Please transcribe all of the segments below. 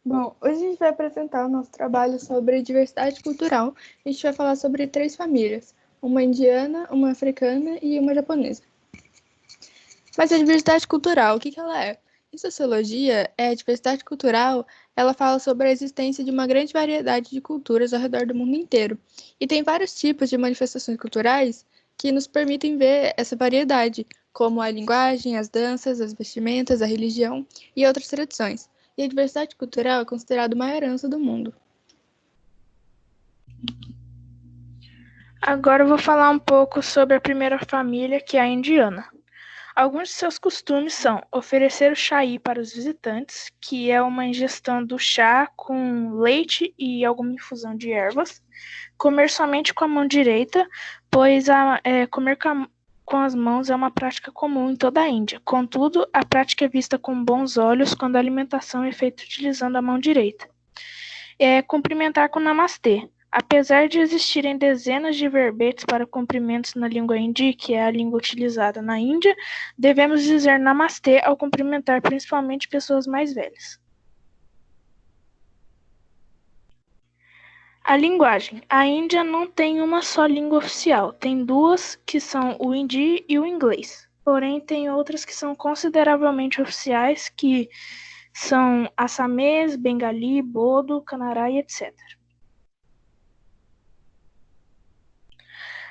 Bom, hoje a gente vai apresentar o nosso trabalho sobre diversidade cultural. A gente vai falar sobre 3 famílias, uma indiana, uma africana e uma japonesa. Mas a diversidade cultural, o que ela é? Em sociologia, a diversidade cultural, ela fala sobre a existência de uma grande variedade de culturas ao redor do mundo inteiro. E tem vários tipos de manifestações culturais que nos permitem ver essa variedade, como a linguagem, as danças, as vestimentas, a religião e outras tradições. E a diversidade cultural é considerada uma herança do mundo. Agora eu vou falar um pouco sobre a primeira família, que é a indiana. Alguns de seus costumes são oferecer o chai para os visitantes, que é uma ingestão do chá com leite e alguma infusão de ervas, comer somente com a mão direita, pois comer com as mãos é uma prática comum em toda a Índia. Contudo, a prática é vista com bons olhos quando a alimentação é feita utilizando a mão direita. Cumprimentar com namastê. Apesar de existirem dezenas de verbetes para cumprimentos na língua hindi, que é a língua utilizada na Índia, devemos dizer namastê ao cumprimentar principalmente pessoas mais velhas. A linguagem. A Índia não tem uma só língua oficial, tem duas, que são o hindi e o inglês. Porém, tem outras que são consideravelmente oficiais, que são assamês, bengali, bodo, canará e etc.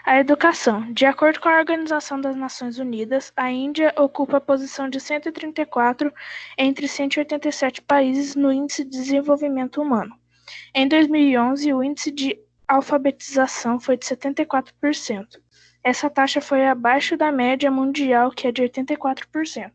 A educação. De acordo com a Organização das Nações Unidas, a Índia ocupa a posição de 134 entre 187 países no Índice de Desenvolvimento Humano. Em 2011, o índice de alfabetização foi de 74%. Essa taxa foi abaixo da média mundial, que é de 84%.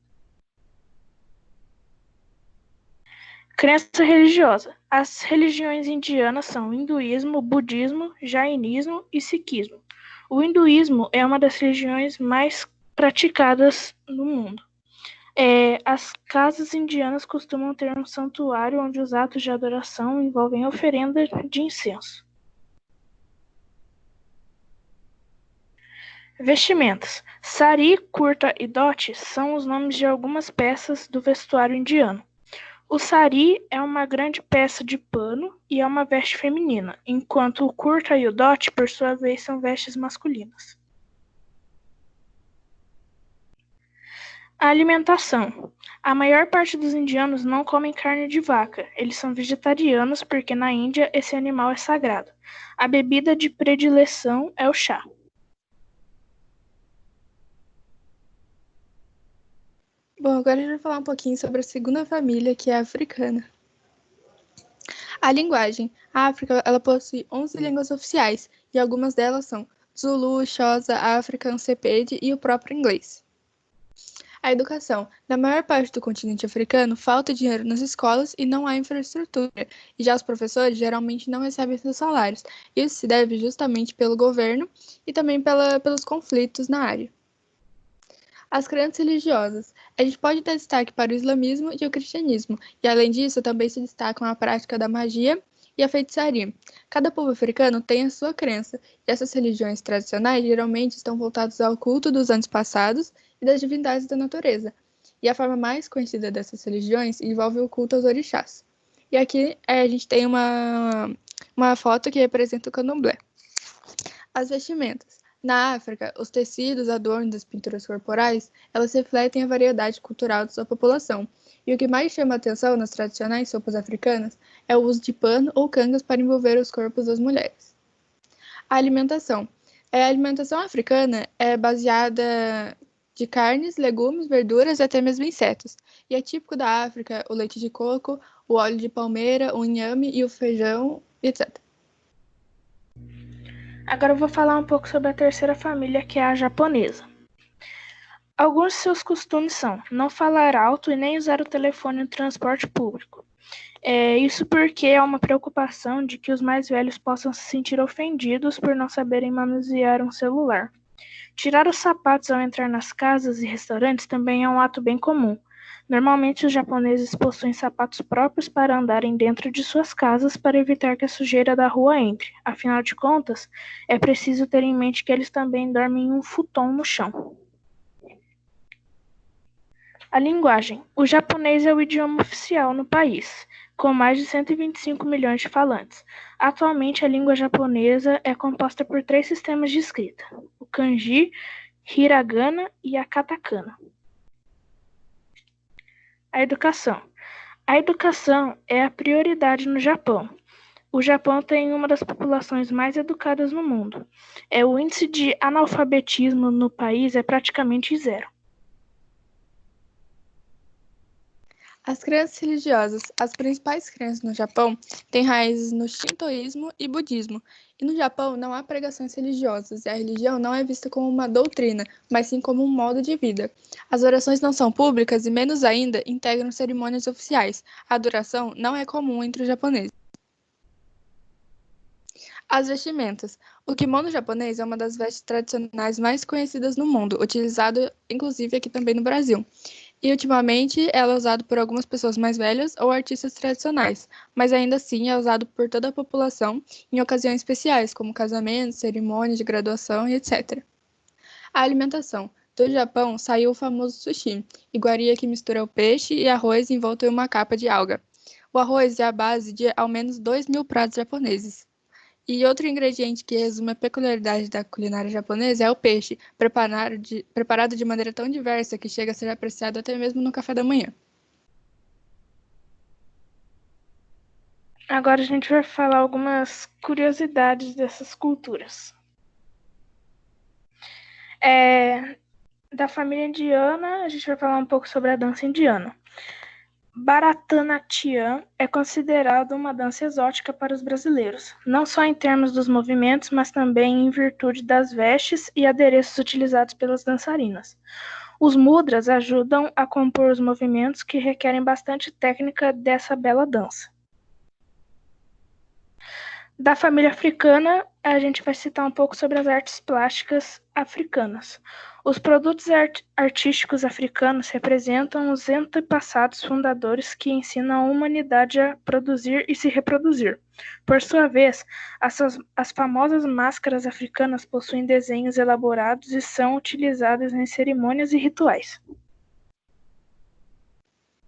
Crença religiosa. As religiões indianas são o hinduísmo, budismo, jainismo e sikhismo. O hinduísmo é uma das religiões mais praticadas no mundo. As casas indianas costumam ter um santuário onde os atos de adoração envolvem oferenda de incenso. Vestimentas. Sari, kurta e dhoti são os nomes de algumas peças do vestuário indiano. O sari é uma grande peça de pano e é uma veste feminina, enquanto o kurta e o dhoti, por sua vez, são vestes masculinas. A alimentação. A maior parte dos indianos não comem carne de vaca. Eles são vegetarianos porque na Índia esse animal é sagrado. A bebida de predileção é o chá. Bom, agora a gente vai falar um pouquinho sobre a segunda família, que é a africana. A linguagem. A África, ela possui 11 línguas oficiais, e algumas delas são Zulu, Xhosa, African, Sepedi e o próprio inglês. A educação. Na maior parte do continente africano, falta dinheiro nas escolas e não há infraestrutura, e já os professores geralmente não recebem seus salários. Isso se deve justamente pelo governo e também pelos conflitos na área. As crenças religiosas. A gente pode dar destaque para o islamismo e o cristianismo, e além disso também se destacam a prática da magia e a feitiçaria. Cada povo africano tem a sua crença, e essas religiões tradicionais geralmente estão voltadas ao culto dos antepassados e das divindades da natureza. E a forma mais conhecida dessas religiões envolve o culto aos orixás. E aqui a gente tem uma foto que representa o candomblé. As vestimentas. Na África, os tecidos, adornos das pinturas corporais, elas refletem a variedade cultural da sua população. E o que mais chama a atenção nas tradicionais roupas africanas é o uso de pano ou cangas para envolver os corpos das mulheres. A alimentação. A alimentação africana é baseada de carnes, legumes, verduras e até mesmo insetos. E é típico da África o leite de coco, o óleo de palmeira, o inhame e o feijão, etc. Agora eu vou falar um pouco sobre a terceira família, que é a japonesa. Alguns de seus costumes são não falar alto e nem usar o telefone no transporte público. Isso porque é uma preocupação de que os mais velhos possam se sentir ofendidos por não saberem manusear um celular. Tirar os sapatos ao entrar nas casas e restaurantes também é um ato bem comum. Normalmente, os japoneses possuem sapatos próprios para andarem dentro de suas casas para evitar que a sujeira da rua entre. Afinal de contas, é preciso ter em mente que eles também dormem em um futon no chão. A linguagem. O japonês é o idioma oficial no país, com mais de 125 milhões de falantes. Atualmente, a língua japonesa é composta por 3 sistemas de escrita: o kanji, hiragana e a katakana. A educação. A educação é a prioridade no Japão. O Japão tem uma das populações mais educadas no mundo. O índice de analfabetismo no país é praticamente zero. As crenças religiosas. As principais crenças no Japão têm raízes no shintoísmo e budismo. E no Japão não há pregações religiosas, e a religião não é vista como uma doutrina, mas sim como um modo de vida. As orações não são públicas e, menos ainda, integram cerimônias oficiais. A adoração não é comum entre os japoneses. As vestimentas. O kimono japonês é uma das vestes tradicionais mais conhecidas no mundo, utilizado inclusive aqui também no Brasil. E ultimamente ela é usado por algumas pessoas mais velhas ou artistas tradicionais, mas ainda assim é usado por toda a população em ocasiões especiais, como casamentos, cerimônias de graduação e etc. A alimentação. Do Japão saiu o famoso sushi, iguaria que mistura o peixe e arroz envolto em uma capa de alga. O arroz é a base de ao menos 2.000 pratos japoneses. E outro ingrediente que resume a peculiaridade da culinária japonesa é o peixe, preparado de maneira tão diversa que chega a ser apreciado até mesmo no café da manhã. Agora a gente vai falar algumas curiosidades dessas culturas. Da família indiana, a gente vai falar um pouco sobre a dança indiana. Bharatanatyam é considerado uma dança exótica para os brasileiros, não só em termos dos movimentos, mas também em virtude das vestes e adereços utilizados pelas dançarinas. Os mudras ajudam a compor os movimentos que requerem bastante técnica dessa bela dança. Da família africana, a gente vai citar um pouco sobre as artes plásticas africanas. Os produtos artísticos africanos representam os antepassados fundadores que ensinam a humanidade a produzir e se reproduzir. Por sua vez, as famosas máscaras africanas possuem desenhos elaborados e são utilizadas em cerimônias e rituais.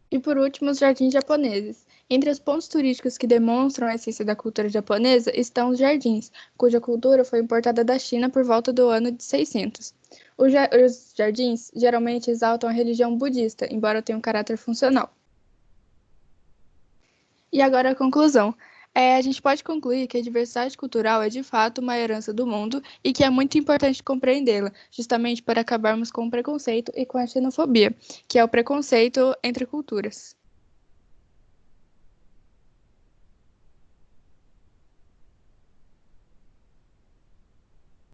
E por último, os jardins japoneses. Entre os pontos turísticos que demonstram a essência da cultura japonesa estão os jardins, cuja cultura foi importada da China por volta do ano de 600. Os jardins geralmente exaltam a religião budista, embora tenham um caráter funcional. E agora a conclusão. A gente pode concluir que a diversidade cultural é de fato uma herança do mundo e que é muito importante compreendê-la, justamente para acabarmos com o preconceito e com a xenofobia, que é o preconceito entre culturas.